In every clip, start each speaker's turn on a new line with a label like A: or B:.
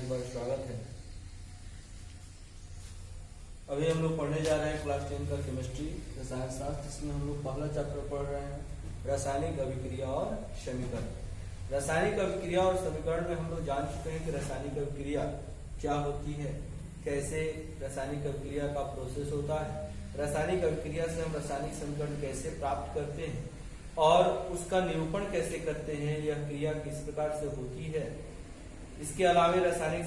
A: एक बार स्वागत है। अभी हम लोग पढ़ने जा रहे हैं क्लास 10 का केमिस्ट्री रसायन शास्त्र। इसमें हम लोग पहला चैप्टर पढ़ रहे हैं रासायनिक अभिक्रिया और समीकरण। रासायनिक अभिक्रिया और समीकरण में हम लोग जान चुके हैं कि रासायनिक अभिक्रिया क्या होती है, कैसे रासायनिक अभिक्रिया का प्रोसेस होता है, रासायनिक अभिक्रिया से हम रासायनिक समीकरण कैसे प्राप्त करते हैं और उसका निरूपण कैसे करते हैं, यह क्रिया किस प्रकार से होती है। इसके अलावा रासायनिक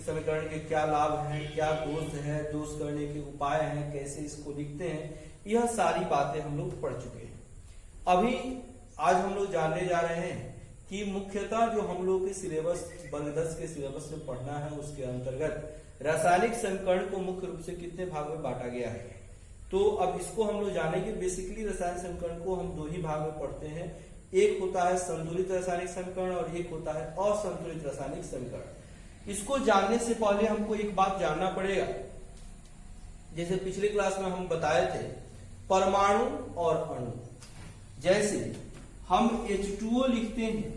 A: समीकरण के क्या लाभ हैं, क्या दोष है, दोष करने के उपाय हैं, कैसे इसको लिखते हैं, यह सारी बातें हम लोग पढ़ चुके हैं। अभी आज हम लोग जानने जा रहे हैं कि मुख्यतः जो हम लोग के सिलेबस वर्ग 10 के सिलेबस में पढ़ना है उसके अंतर्गत रासायनिक समीकरण को मुख्य रूप से कितने भाग में बांटा गया है। तो अब इसको हम लोग जानेंगे। बेसिकली रासायनिक समीकरण को हम दो ही भाग में पढ़ते हैं, एक होता है संतुलित रासायनिक समीकरण और एक होता है असंतुलित रासायनिक समीकरण। इसको जानने से पहले हमको एक बात जानना पड़ेगा। जैसे पिछले क्लास में हम बताए थे परमाणु और अणु। जैसे हम H2O लिखते हैं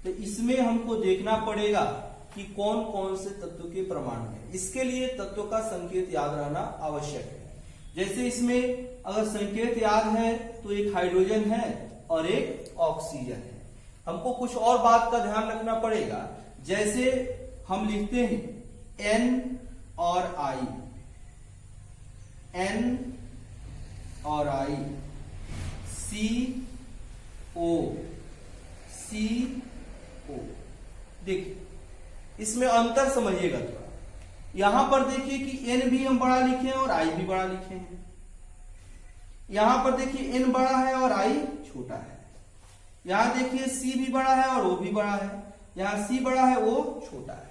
A: तो इसमें हमको देखना पड़ेगा कि कौन कौन से तत्व के परमाणु हैं। इसके लिए तत्व का संकेत याद रहना आवश्यक है। जैसे इसमें अगर संकेत याद है तो एक हाइड्रोजन है और एक ऑक्सीजन है। हमको कुछ और बात का ध्यान रखना पड़ेगा। जैसे हम लिखते हैं N और I, N और I, CO, CO। देखिए इसमें अंतर समझिएगा थोड़ा। यहां पर देखिए कि N भी हम बड़ा लिखे हैं और I भी बड़ा लिखे हैं। यहां पर देखिए N बड़ा है और I छोटा है। यहां देखिए C भी बड़ा है और O भी बड़ा है। यहां C बड़ा है, O छोटा है।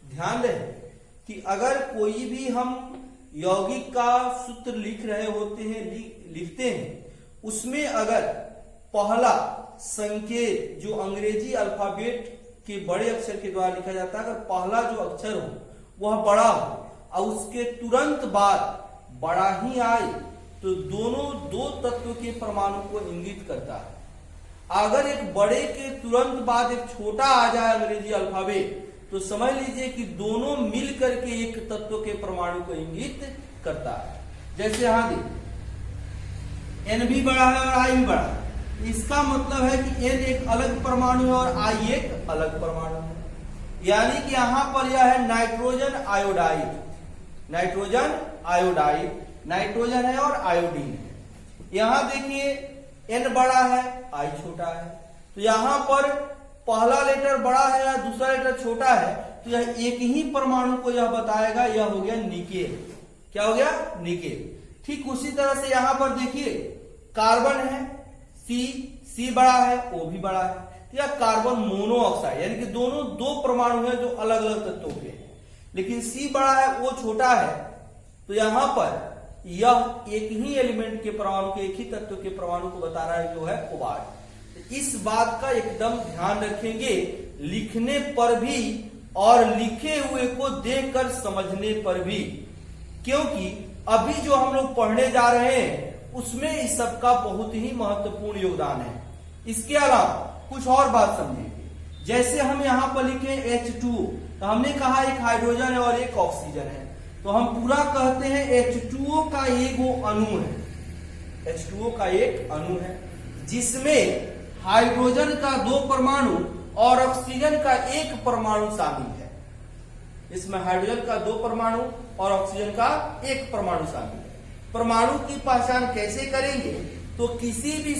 A: ध्यान रहे कि अगर कोई भी हम यौगिक का सूत्र लिख रहे होते हैं, लिखते हैं, उसमें अगर पहला संकेत जो अंग्रेजी अल्फाबेट के बड़े अक्षर के द्वारा लिखा जाता है, अगर पहला जो अक्षर हो वह बड़ा हो और उसके तुरंत बाद बड़ा ही आए तो दोनों दो तत्व के परमाणु को इंगित करता है। अगर एक बड़े के तुरंत बाद एक छोटा आ जाए अंग्रेजी अल्फाबेट तो समझ लीजिए कि दोनों मिल करके एक तत्व के परमाणु को इंगित करता है। जैसे यहां देखिए N भी बड़ा है और I भी बड़ा है। इसका मतलब है कि N एक अलग परमाणु है और I एक अलग परमाणु है। यानी कि यहां पर यह है nitrogen iodide, nitrogen iodide, nitrogen है और आयोडीन है। यहां देखिए N बड़ा है, I छोटा है। तो यहां पर पहला लेटर बड़ा है या दूसरा लेटर छोटा है तो यह एक ही परमाणु को यह बताएगा, यह हो गया निकेल। क्या हो गया? निकेल। ठीक उसी तरह से यहां पर देखिए कार्बन है, C बड़ा है, O भी बड़ा है। तो यह कार्बन मोनोऑक्साइड, यानी कि दोनों दो परमाणु हैं जो अलग अलग तत्वों के हैं। लेकिन C बड़ा है, O छोटा है, तो यहां पर यह एक ही एलिमेंट के परमाणु के, एक ही तत्व के परमाणु को बता रहा है जो है कोबाल्ट। इस बात का एकदम ध्यान रखेंगे लिखने पर भी और लिखे हुए को देखकर समझने पर भी, क्योंकि अभी जो हम लोग पढ़ने जा रहे हैं उसमें इस सब का बहुत ही महत्वपूर्ण योगदान है। इसके अलावा कुछ और बात समझेंगे। जैसे हम यहां पर लिखे H2O तो हमने कहा एक हाइड्रोजन है और एक ऑक्सीजन है, तो हम पूरा कहते हैं H2O का एक वो अणु है। H2O का एक अणु है जिसमें हाइड्रोजन का 2 परमाणु और ऑक्सीजन का 1 परमाणु शामिल है। इसमें हाइड्रोजन का 2 परमाणु और ऑक्सीजन का 1 परमाणु शामिल है। परमाणु की पहचान कैसे करेंगे? तो किसी भी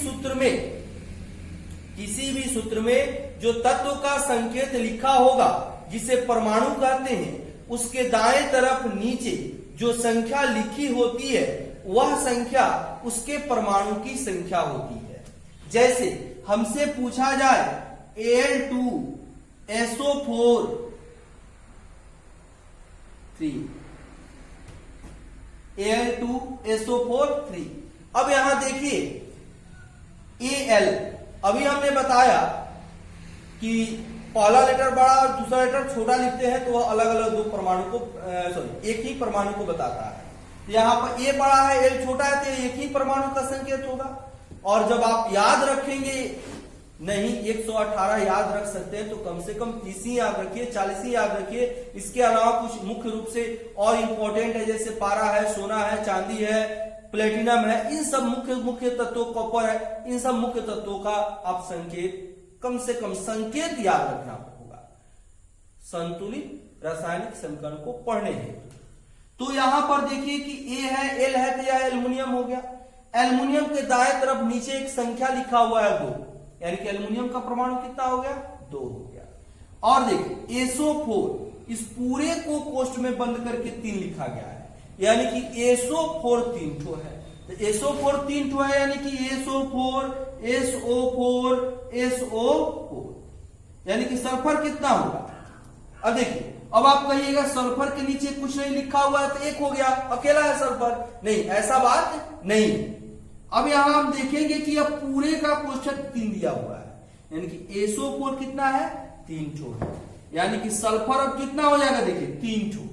A: सूत्र में जो तत्व का संकेत लिखा होगा जिसे परमाणु कहते हैं, उसके दाएं तरफ नीचे जो संख्या लिखी होती है वह संख्या उसके परमाणु की संख्या होती है। जैसे हमसे पूछा जाए Al2SO4 3, Al2SO4 3। अब यहां देखिए Al, अभी हमने बताया कि पहला लेटर बड़ा और दूसरा लेटर छोटा लिखते हैं तो वह अलग अलग दो परमाणु को एक ही परमाणु को बताता है। यहां पर A बड़ा है, L छोटा है तो एक ही परमाणु का संकेत होगा। और जब आप याद रखेंगे नहीं, 118 याद रख सकते हैं तो कम से कम 30 ही याद रखिए, 40 ही याद रखिए। इसके अलावा कुछ मुख्य रूप से और इंपॉर्टेंट है, जैसे पारा है, सोना है, चांदी है, प्लेटिनम है, इन सब मुख्य तत्वों, कॉपर है, इन सब मुख्य तत्वों का आप संकेत, कम से कम संकेत याद रखना होगा संतुलित रासायनिक समीकरण को पढ़ने हेतु। तो यहां पर देखिए कि ए है, एल है, तो यह एल्युमिनियम हो गया। एल्युमिनियम के दाएं तरफ नीचे एक संख्या लिखा हुआ है 2, यानी कि एल्युमिनियम का परमाणु कितना हो गया? 2 हो गया। और देखिए SO4, इस पूरे को कोष्ठ में बंद करके 3 लिखा गया है, यानी कि SO4 3 ठो है। तो SO4 3 ठो है, यानी कि SO4 SO4 SO4, यानी कि सल्फर कितना होगा? अब देखिए, अब आप कहिएगा सल्फर के नीचे कुछ नहीं लिखा हुआ है तो 1 हो गया, अकेला है सल्फर। नहीं, ऐसा बात नहीं। अब यहां हम देखेंगे कि अब पूरे का कोष्ठक 3 दिया हुआ है, यानी कि SO4 कितना है? 3 ठो है, यानी कि सल्फर अब कितना हो जाएगा? देखिए 3 ठो,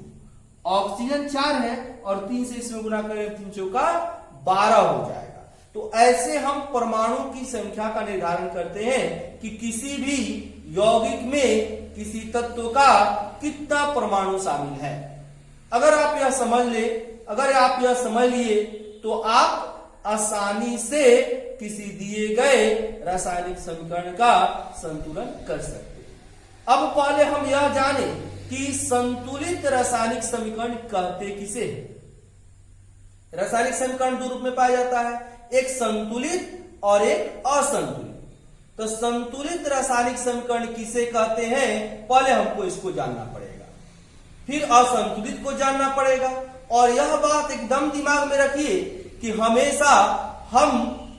A: ऑक्सीजन 4 है और 3 से इसमें गुना करें 3 चौका 12 हो जाएगा। तो ऐसे हम परमाणु की संख्या का निर्धारण करते हैं कि किसी भी यौगिक में किसी तत्व का कितना परमाणु शामिल है। अगर आप यह समझ लिए तो आप आसानी से किसी दिए गए रासायनिक समीकरण का संतुलन कर सकते हैं। अब पहले हम यह जाने कि संतुलित रासायनिक समीकरण कहते किसे हैं। रासायनिक समीकरण 2 रूप में पाया जाता है, एक संतुलित और एक असंतुलित। तो संतुलित रासायनिक समीकरण किसे कहते हैं, पहले हमको इसको जानना पड़ेगा, फिर असंतुलित को जानना पड़ेगा। और यह बात एकदम दिमाग में रखिए कि हमेशा हम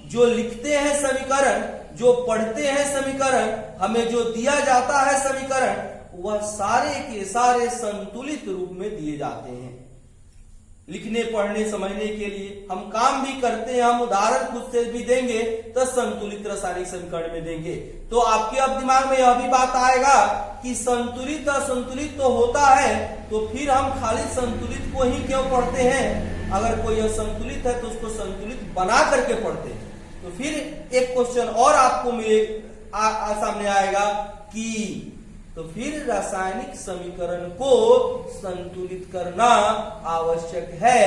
A: जो लिखते हैं समीकरण, जो पढ़ते हैं समीकरण, हमें जो दिया जाता है समीकरण, वह सारे के सारे संतुलित रूप में दिए जाते हैं। लिखने, पढ़ने, समझने के लिए हम काम भी करते हैं, हम उदाहरण खुद से भी देंगे तो संतुलित रासायनिक समीकरण में देंगे। तो आपके अब दिमाग में यह भी बात आएगा कि संतुलित असंतुलित तो होता है, तो फिर हम खाली संतुलित को ही क्यों पढ़ते हैं? अगर कोई असंतुलित है तो उसको संतुलित बना करके पढ़ते हैं। तो फिर एक क्वेश्चन और आपको सामने आएगा कि तो फिर रासायनिक समीकरण को संतुलित करना आवश्यक है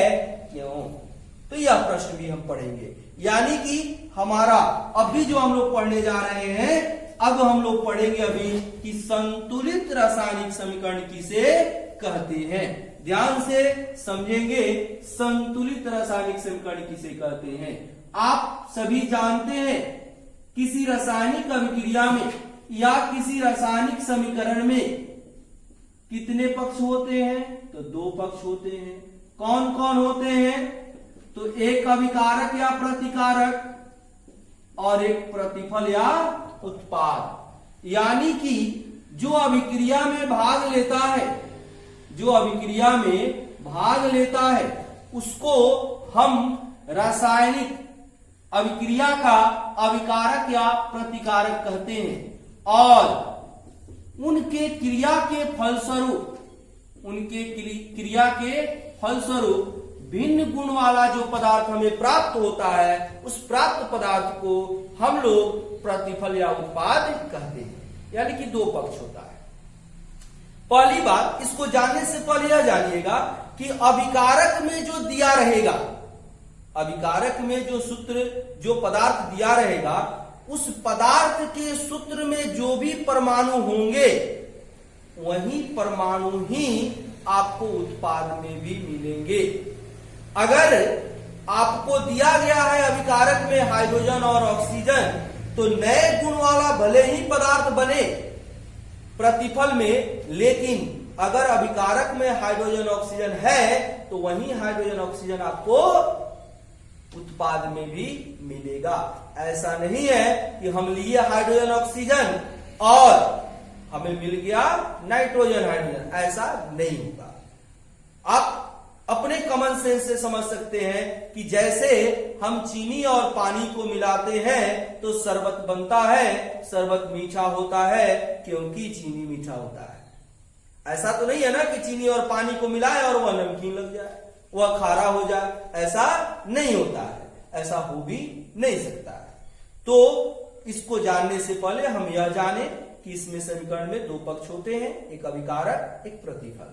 A: क्यों? तो यह प्रश्न भी हम पढ़ेंगे। यानी कि हमारा अभी जो हम लोग पढ़ने जा रहे हैं, अब हम लोग पढ़ेंगे अभी कि संतुलित रासायनिक समीकरण किसे कहते हैं। ध्यान से समझेंगे, संतुलित रासायनिक समीकरण किसे कहते हैं। आप सभी जानते हैं किसी रासायनिक अभिक्रिया में या किसी रासायनिक समीकरण में कितने पक्ष होते हैं? तो 2 पक्ष होते हैं। कौन कौन होते हैं? तो एक अभिकारक या प्रतिकारक और एक प्रतिफल या उत्पाद। यानी कि जो अभिक्रिया में भाग लेता है, उसको हम रासायनिक अभिक्रिया का अभिकारक या प्रतिकारक कहते हैं। और उनके क्रिया के फलस्वरूप भिन्न गुण वाला जो पदार्थ हमें प्राप्त होता है, उस प्राप्त पदार्थ को हम लोग प्रतिफल या उत्पाद कहते हैं। यानी कि 2 पक्ष होता है। पहली बात, इसको जानने से पहले यह जानिएगा कि अभिकारक में जो दिया रहेगा, अभिकारक में जो सूत्र, जो पदार्थ दिया रहेगा, उस पदार्थ के सूत्र में जो भी परमाणु होंगे, वही परमाणु ही आपको उत्पाद में भी मिलेंगे। अगर आपको दिया गया है अभिकारक में हाइड्रोजन और ऑक्सीजन, तो नए गुण वाला भले ही पदार्थ बने प्रतिफल में, लेकिन अगर अभिकारक में हाइड्रोजन ऑक्सीजन है तो वही हाइड्रोजन ऑक्सीजन आपको उत्पाद में भी मिलेगा। ऐसा नहीं है कि हम लिए हाइड्रोजन ऑक्सीजन और हमें मिल गया नाइट्रोजन हाइड्रोजन, ऐसा नहीं होगा। आप अपने कॉमन सेंस से समझ सकते हैं कि जैसे हम चीनी और पानी को मिलाते हैं तो शरबत बनता है, शरबत मीठा होता है क्योंकि चीनी मीठा होता है। ऐसा तो नहीं है ना कि चीनी और पानी को मिलाए और वह नमकीन लग जाए, वह खारा हो जाए, ऐसा नहीं होता है, ऐसा हो भी नहीं सकता है। तो इसको जानने से पहले हम यह जाने कि इसमें समीकरण में दो पक्ष होते हैं, एक अभिकारक एक प्रतिफल।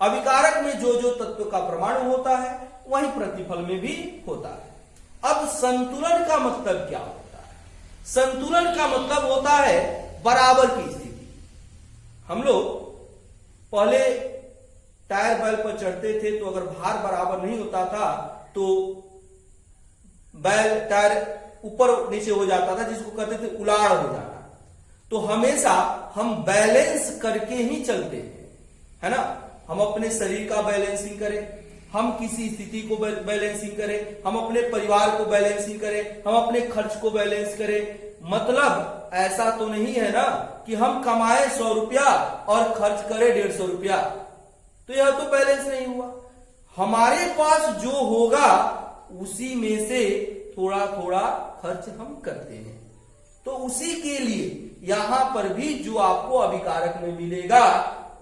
A: अभिकारक में जो जो तत्व का परमाणु होता है वही प्रतिफल में भी होता है। अब संतुलन का मतलब क्या होता है? संतुलन का मतलब होता है बराबर की स्थिति। हम लोग पहले टायर बैल पर चढ़ते थे तो अगर भार बराबर नहीं होता था तो बैल टायर ऊपर नीचे हो जाता था, जिसको कहते थे उलाड़ हो जाना। तो हमेशा हम बैलेंस करके ही चलते हैं, है ना। हम अपने शरीर का बैलेंसिंग करें, हम किसी स्थिति को बैलेंसिंग करें, हम अपने परिवार को बैलेंसिंग करें, हम अपने खर्च को बैलेंस करें। मतलब ऐसा तो नहीं है ना कि हम कमाए 100 रुपया और खर्च करें 150 रुपया, तो यह तो बैलेंस नहीं हुआ। हमारे पास जो होगा उसी में से थोड़ा थोड़ा खर्च हम करते हैं। तो उसी के लिए यहां पर भी जो आपको अभिकारक में मिलेगा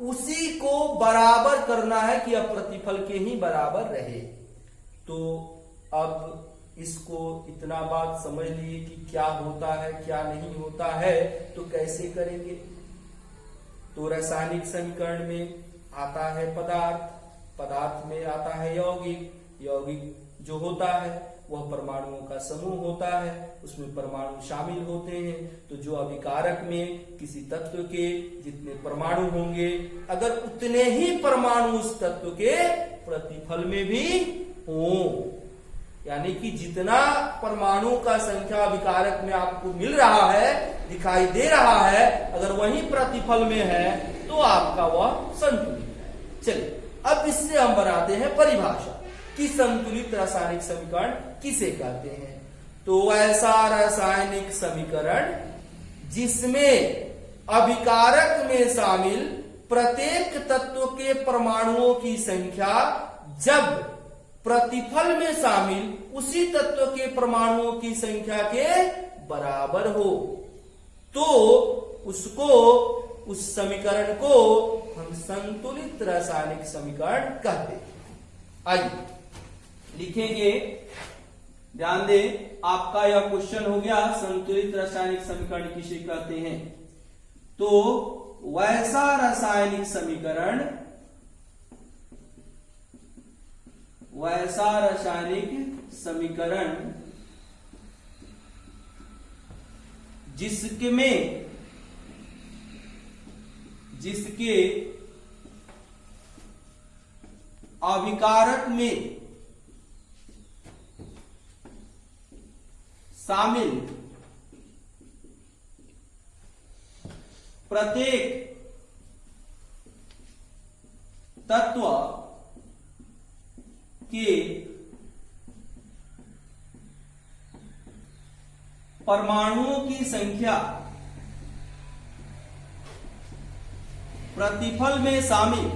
A: उसी को बराबर करना है कि अब प्रतिफल के ही बराबर रहे। तो अब इसको इतना बात समझ लिए कि क्या होता है क्या नहीं होता है, तो कैसे करेंगे। तो रासायनिक समीकरण में आता है पदार्थ, पदार्थ में आता है यौगिक, यौगिक जो होता है वह परमाणुओं का समूह होता है, उसमें परमाणु शामिल होते हैं। तो जो अभिकारक में किसी तत्व के जितने परमाणु होंगे, अगर उतने ही परमाणु उस तत्व के प्रतिफल में भी हो, यानी कि जितना परमाणु का संख्या अभिकारक में आपको मिल रहा है, दिखाई दे रहा है, अगर वही प्रतिफल में है तो आपका वह संतुलित है। चलिए अब इससे हम बनाते हैं परिभाषा कि संतुलित रासायनिक समीकरण किसे कहते हैं। तो ऐसा रासायनिक समीकरण जिसमें अभिकारक में शामिल प्रत्येक तत्व के परमाणुओं की संख्या जब प्रतिफल में शामिल उसी तत्व के परमाणुओं की संख्या के बराबर हो, तो उसको, उस समीकरण को हम संतुलित रासायनिक समीकरण कहते हैं। आइए लिखेंगे, ध्यान दें, आपका यह क्वेश्चन हो गया संतुलित रासायनिक समीकरण किसे कहते हैं। तो वैसा रासायनिक समीकरण, वैसा रासायनिक समीकरण जिसके अभिकारक में शामिल प्रत्येक तत्व के परमाणुओं की संख्या प्रतिफल में शामिल,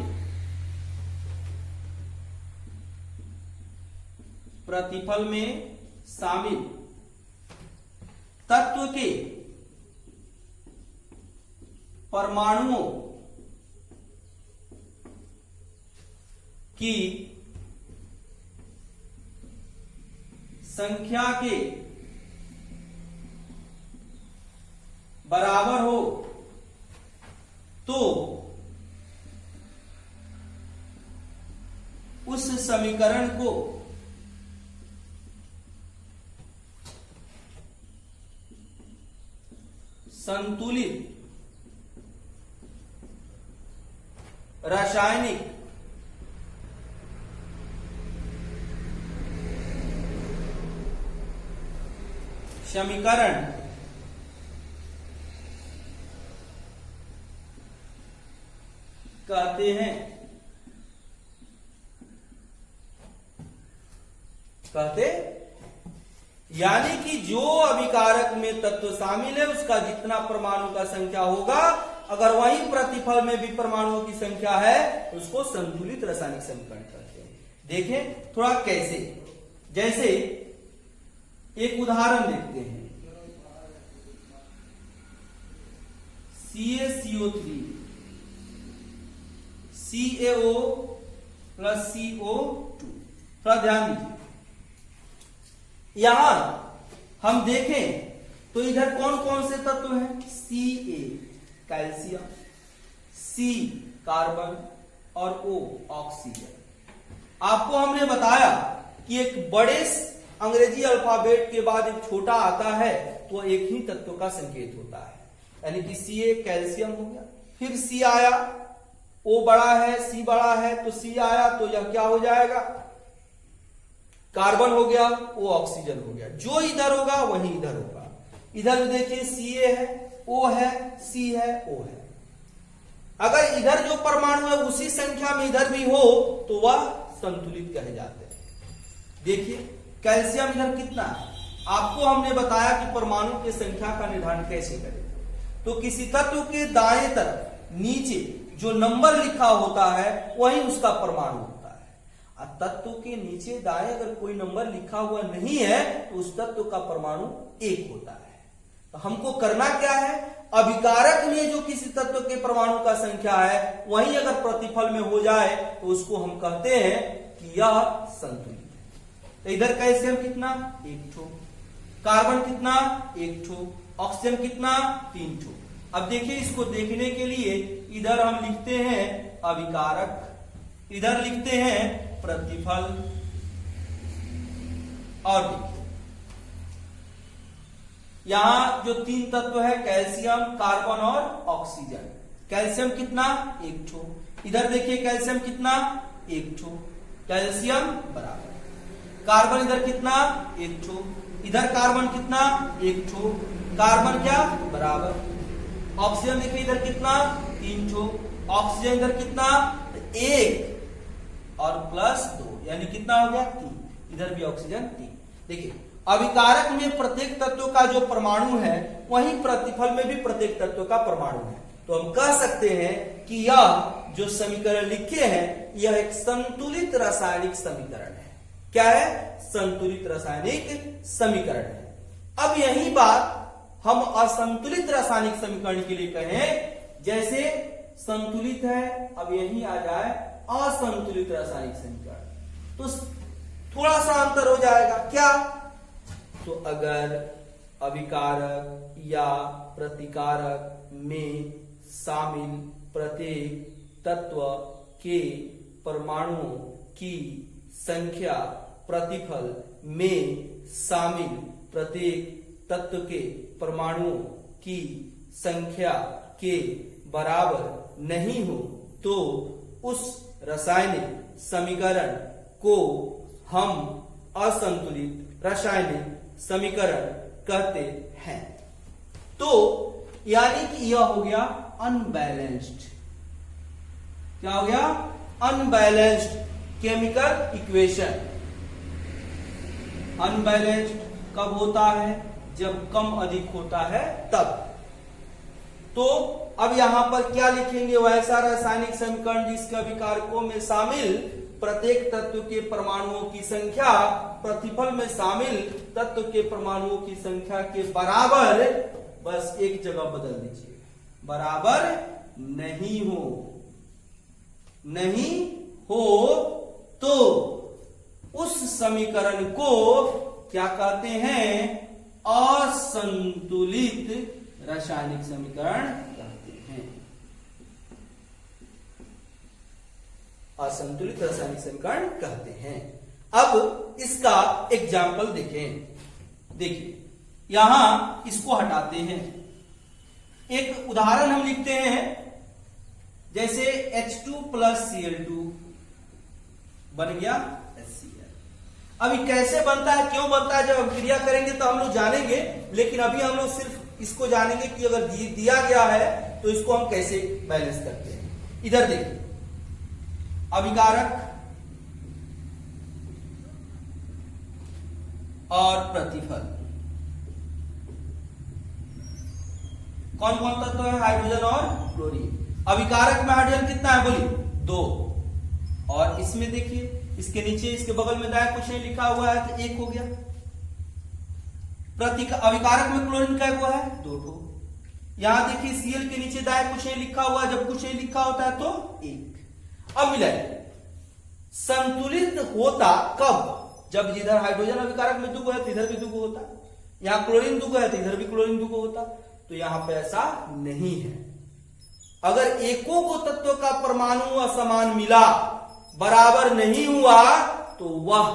A: प्रतिफल में शामिल तत्व के परमाणुओं की संख्या के बराबर हो तो उस समीकरण को संतुलित रासायनिक समीकरण कहते हैं। यानी कि जो अभिकारक में तत्व शामिल है उसका जितना परमाणु का संख्या होगा, अगर वही प्रतिफल में भी परमाणुओं की संख्या है तो उसको संतुलित रासायनिक समीकरण कहते हैं। देखें थोड़ा कैसे, जैसे एक उदाहरण देखते हैं, CaCO3 CaO प्लस CO2। थोड़ा ध्यान दीजिए, यहां हम देखें तो इधर कौन कौन से तत्व हैं? Ca कैल्शियम, C कार्बन और O ऑक्सीजन। आपको हमने बताया कि एक बड़े अंग्रेजी अल्फाबेट के बाद एक छोटा आता है तो एक ही तत्व का संकेत होता है, यानी कि Ca कैल्शियम हो गया, फिर C आया, O बड़ा है, C बड़ा है, तो C आया तो यह क्या हो जाएगा? कार्बन हो गया, O ऑक्सीजन हो गया। जो इधर होगा वही इधर होगा। इधर भी देखिए Ca है, O है, C है, O है। अगर इधर जो परमाणु है उसी संख्या में इधर भी हो तो वह संतुलित कहे जाते हैं। देखिए कैल्शियम इधर कितना है, आपको हमने बताया कि परमाणु की संख्या का निर्धारण कैसे करें। तो किसी तत्व के दाएं तरफ नीचे जो नंबर लिखा होता है वही उसका परमाणु होता है, और तत्व के नीचे दाएं अगर कोई नंबर लिखा हुआ नहीं है तो उस तत्व का परमाणु 1 होता है। तो हमको करना क्या है? अभिकारक में जो किसी तत्व के परमाणु का संख्या है वही अगर प्रतिफल में हो जाए तो उसको हम कहते हैं कि यह संतुलित है। तो इधर कैल्शियम कितना? 1 ठो, कार्बन कितना? 1 ठो, ऑक्सीजन कितना? 3 ठो। अब देखिए इसको देखने के लिए इधर हम लिखते हैं अभिकारक, इधर लिखते हैं प्रतिफल, और देखिए यहां जो 3 तत्व है कैल्शियम, कार्बन और ऑक्सीजन। कैल्शियम कितना? 1 ठो, इधर देखिए कैल्शियम कितना? 1 ठो, कैल्शियम बराबर, कार्बन इधर कितना? 1 ठो, इधर कार्बन कितना? 1 ठो, कार्बन क्या? बराबर, ऑक्सीजन देखिए इधर कितना? 3 ठो, ऑक्सीजन इधर कितना? 1 और प्लस 2 यानी कितना हो गया? 3, इधर भी ऑक्सीजन 3। देखिए अभिकारक में प्रत्येक तत्व का जो परमाणु है वही प्रतिफल में भी प्रत्येक तत्व का परमाणु है। तो हम कह सकते हैं कि यह जो समीकरण लिखे हैं यह एक संतुलित रासायनिक समीकरण है। क्या है? संतुलित रासायनिक समीकरण है। अब यही बात हम असंतुलित रासायनिक समीकरण के लिए कहें, जैसे संतुलित है अब यही आ जाए असंतुलित रासायनिक समीकरण, तो थोड़ा सा अंतर हो जाएगा। क्या? तो अगर अभिकारक या प्रतिकारक में शामिल प्रत्येक तत्व के परमाणुओं की संख्या प्रतिफल में शामिल प्रत्येक तत्व के परमाणुओं की संख्या के बराबर नहीं हो तो उस रासायनिक समीकरण को हम असंतुलित रासायनिक समीकरण कहते हैं। तो यानी कि यह हो गया अनबैलेंस्ड। क्या हो गया? Unbalanced chemical equation. अनबैलेंस्ड कब होता है? जब कम अधिक होता है तब। तो अब यहां पर क्या लिखेंगे? वैसा रासायनिक समीकरण जिसके अभिकारकों में शामिल प्रत्येक तत्व के परमाणुओं की संख्या प्रतिफल में शामिल तत्व के परमाणुओं की संख्या के बराबर, बस एक जगह बदल दीजिए, बराबर नहीं हो, नहीं हो तो उस समीकरण को क्या कहते हैं? असंतुलित रासायनिक समीकरण कहते हैं। असंतुलित रासायनिक समीकरण कहते हैं। अब इसका एग्जाम्पल देखें। देखिए यहां इसको हटाते हैं, एक उदाहरण हम लिखते हैं, जैसे H2 प्लस Cl2 बन गया HCl। अभी कैसे बनता है, क्यों बनता है, जब हम क्रिया करेंगे तो हम लोग जानेंगे, लेकिन अभी हम लोग सिर्फ इसको जानेंगे कि अगर दिया गया है तो इसको हम कैसे बैलेंस करते हैं। इधर देखिए अभिकारक और प्रतिफल, कौन कौन तत्व है? हाइड्रोजन और क्लोरीन। अभिकारक में हाइड्रोजन कितना है बोलिए? 2, और इसमें देखिए इसके नीचे इसके बगल में दाएं कुछ नहीं लिखा हुआ है तो 1 हो गया। अभिकारक में क्लोरीन का हुआ है 2 ठो। यहां देखिए Cl के नीचे दाएं कुछ नहीं लिखा हुआ है, जब कुछ नहीं लिखा होता है तो 1। अब मिलाइए, संतुलित होता कब? जब जिधर हाइड्रोजन अभिकारक में 2 है तो इधर भी 2 होता है। यहाँ क्लोरीन 2 है तो इधर भी क्लोरीन 2 होता, तो यहां पे ऐसा नहीं है। अगर एको को तत्व का परमाणु असमान मिला, बराबर नहीं हुआ, तो वह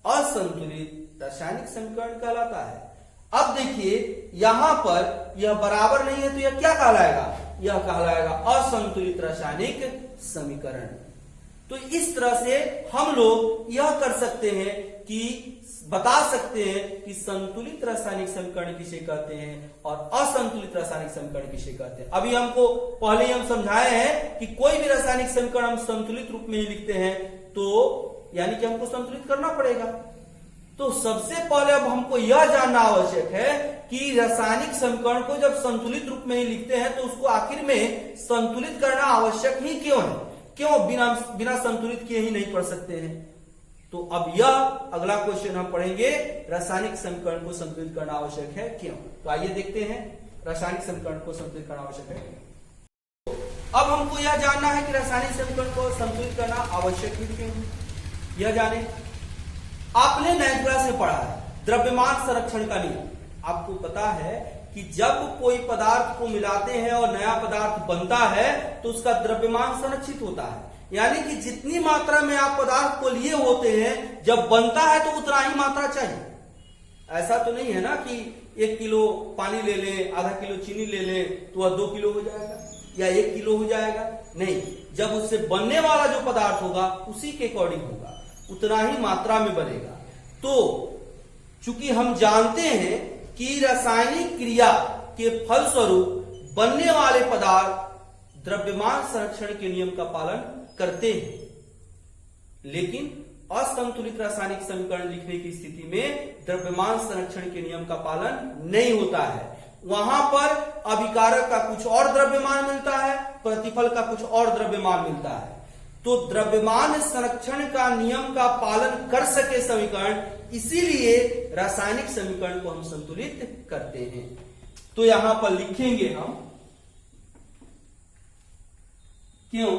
A: असंतुलित रासायनिक समीकरण कहलाता है। अब देखिए यहां पर यह बराबर नहीं है तो यह क्या कहलाएगा, यह कहलाएगा असंतुलित रासायनिक समीकरण। तो इस तरह से हम लोग यह कर सकते हैं कि बता सकते हैं कि संतुलित रासायनिक समीकरण किसे कहते हैं और असंतुलित रासायनिक समीकरण किसे कहते हैं। अभी हमको पहले ही हम समझाए हैं कि कोई भी रासायनिक समीकरण हम संतुलित रूप में ही लिखते हैं, तो यानी कि हमको संतुलित करना पड़ेगा। तो सबसे पहले अब हमको यह जानना आवश्यक है कि रासायनिक समीकरण को जब संतुलित रूप में ही लिखते हैं तो उसको आखिर में संतुलित करना आवश्यक ही क्यों है, क्यों बिना संतुलित किए ही नहीं पढ़ सकते हैं। तो अब यह अगला क्वेश्चन हम पढ़ेंगे, रासायनिक समीकरण को संतुलित करना आवश्यक है क्यों। तो आइए देखते हैं रासायनिक समीकरण को संतुलित करना आवश्यक है क्यों। अब हमको यह जानना है कि रासायनिक समीकरण को संतुलित करना आवश्यक ही क्यों है। यह जाने, आपने 9th क्लास में पढ़ा है द्रव्यमान संरक्षण का नियम। आपको पता है कि जब कोई पदार्थ को मिलाते हैं और नया पदार्थ बनता है तो उसका द्रव्यमान संरक्षित होता है, यानी कि जितनी मात्रा में आप पदार्थ को लिए होते हैं जब बनता है तो उतना ही मात्रा चाहिए। ऐसा तो नहीं है ना कि 1 किलो पानी ले लें, आधा किलो चीनी ले लें तो वह 2 किलो हो जाएगा या 1 किलो हो जाएगा। नहीं, जब उससे बनने वाला जो पदार्थ होगा उसी के अकॉर्डिंग होगा, उतना ही मात्रा में बनेगा। तो चूंकि हम जानते हैं कि रासायनिक क्रिया के फलस्वरूप बनने वाले पदार्थ द्रव्यमान संरक्षण के नियम का पालन करते हैं, लेकिन असंतुलित रासायनिक समीकरण लिखने की स्थिति में द्रव्यमान संरक्षण के नियम का पालन नहीं होता है। वहां पर अभिकारक का कुछ और द्रव्यमान मिलता है, प्रतिफल का कुछ और द्रव्यमान मिलता है। तो द्रव्यमान संरक्षण का नियम का पालन कर सके समीकरण, इसीलिए रासायनिक समीकरण को हम संतुलित करते हैं। तो यहां पर लिखेंगे हम क्यों,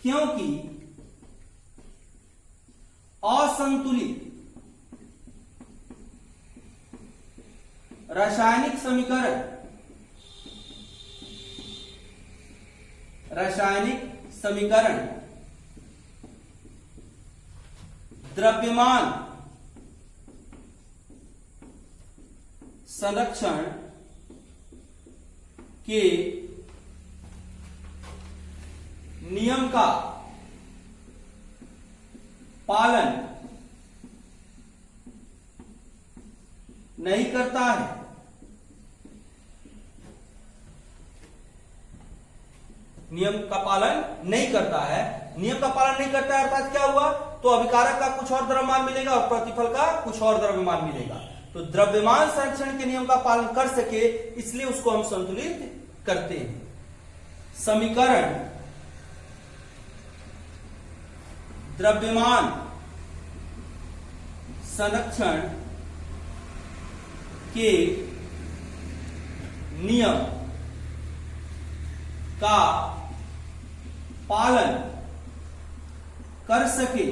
A: क्योंकि असंतुलित रासायनिक समीकरण द्रव्यमान संरक्षण के नियम का पालन नहीं करता है। नियम का पालन नहीं करता है, नियम का पालन नहीं करता है अर्थात क्या हुआ, तो अभिकारक का कुछ और द्रव्यमान मिलेगा और प्रतिफल का कुछ और द्रव्यमान मिलेगा। तो द्रव्यमान संरक्षण के नियम का पालन कर सके इसलिए उसको हम संतुलित करते हैं। समीकरण द्रव्यमान संरक्षण के नियम का पालन कर सके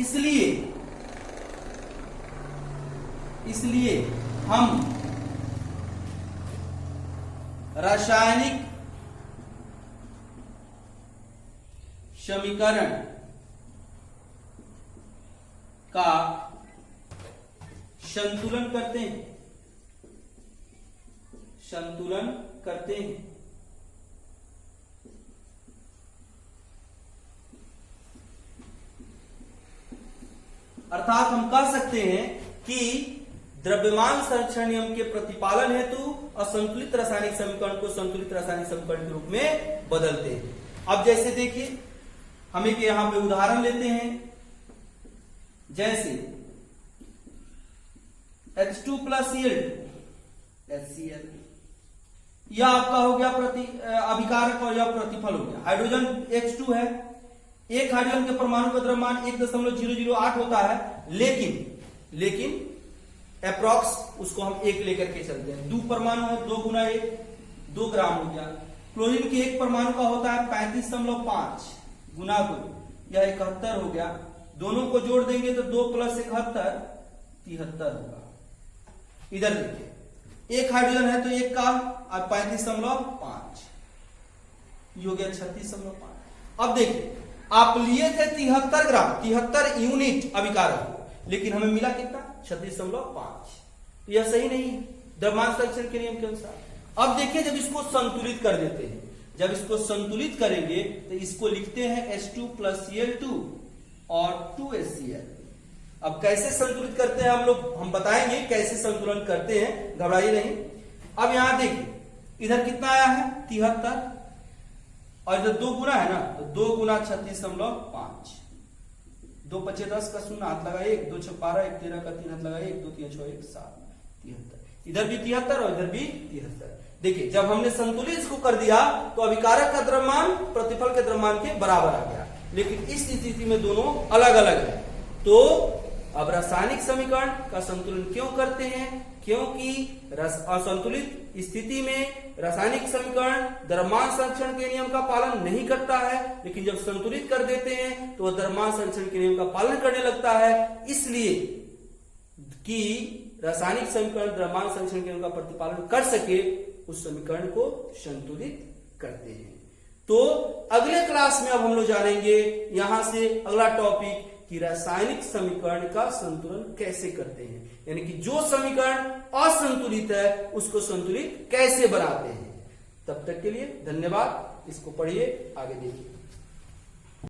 A: इसलिए हम रासायनिक समीकरण का संतुलन करते हैं। अर्थात हम कह सकते हैं कि द्रव्यमान संरक्षण नियम के प्रतिपालन हेतु असंतुलित रासायनिक समीकरण को संतुलित रासायनिक समीकरण के रूप में बदलते हैं। अब जैसे देखिए हम एक यहां पे उदाहरण लेते हैं, जैसे H2 प्लस HCl, यह आपका हो गया अभिकारक और यह प्रतिफल हो गया। हाइड्रोजन H2 है, एक हाइड्रोजन के परमाणु का द्रव्यमान 1.008 होता है, लेकिन अप्रॉक्स उसको हम 1 लेकर के चलते हैं। 2 परमाणु है, 2 गुना 1 2 ग्राम हो गया। क्लोरीन के एक परमाणु का होता है 35.5 गुना 2, यह 71 हो गया। दोनों को जोड़ देंगे तो 2 + 71 73 होगा। इधर देखिए एक हाइड्रोजन है तो एक का 35.5, ये हो गया 36.5। अब देखिए आप लिए थे 73 ग्राम, 73 यूनिट अभिकारक, लेकिन हमें मिला कितना 36.5। तो यह सही नहीं है द्रव्यमान संरक्षण के नियम के अनुसार। अब देखिए जब इसको संतुलित कर देते हैं, जब इसको संतुलित करेंगे तो इसको लिखते हैं H2 + Cl2 और 2HCl। अब कैसे संतुलित करते हैं हम लोग, हम बताएंगे कैसे संतुलन करते हैं, घबराइए नहीं। अब यहां देखिए इधर कितना आया है 73 और इधर 2 गुना है ना, तो 2 गुना 36.5, 2 × 5 = 10 का 0 हाथ लगा 1, 2 × 6 = 12, 1 13 का 3 हाथ लगा 1, 2 3 6 1 7, 73। इधर भी 73 और इधर भी 73। देखिए जब हमने संतुलित इसको कर दिया तो अभिकारक का द्रव्यमान प्रतिफल के द्रव्यमान के बराबर आ गया, लेकिन इस स्थिति में दोनों अलग अलग है। तो अब रासायनिक समीकरण का संतुलन क्यों करते हैं, क्योंकि असंतुलित स्थिति में रासायनिक समीकरण द्रव्यमान संरक्षण के नियम का पालन नहीं करता है, लेकिन जब संतुलित कर देते हैं तो द्रव्यमान संरक्षण के नियम का पालन करने लगता है। इसलिए कि रासायनिक समीकरण द्रव्यमान संरक्षण के नियम का प्रतिपालन कर सके उस समीकरण को संतुलित करते हैं। तो अगले क्लास में अब हम लोग जानेंगे यहां से अगला टॉपिक कि रासायनिक समीकरण का संतुलन कैसे करते हैं, यानी कि जो समीकरण असंतुलित है उसको संतुलित कैसे बनाते हैं। तब तक के लिए धन्यवाद। इसको पढ़िए, आगे देखिए।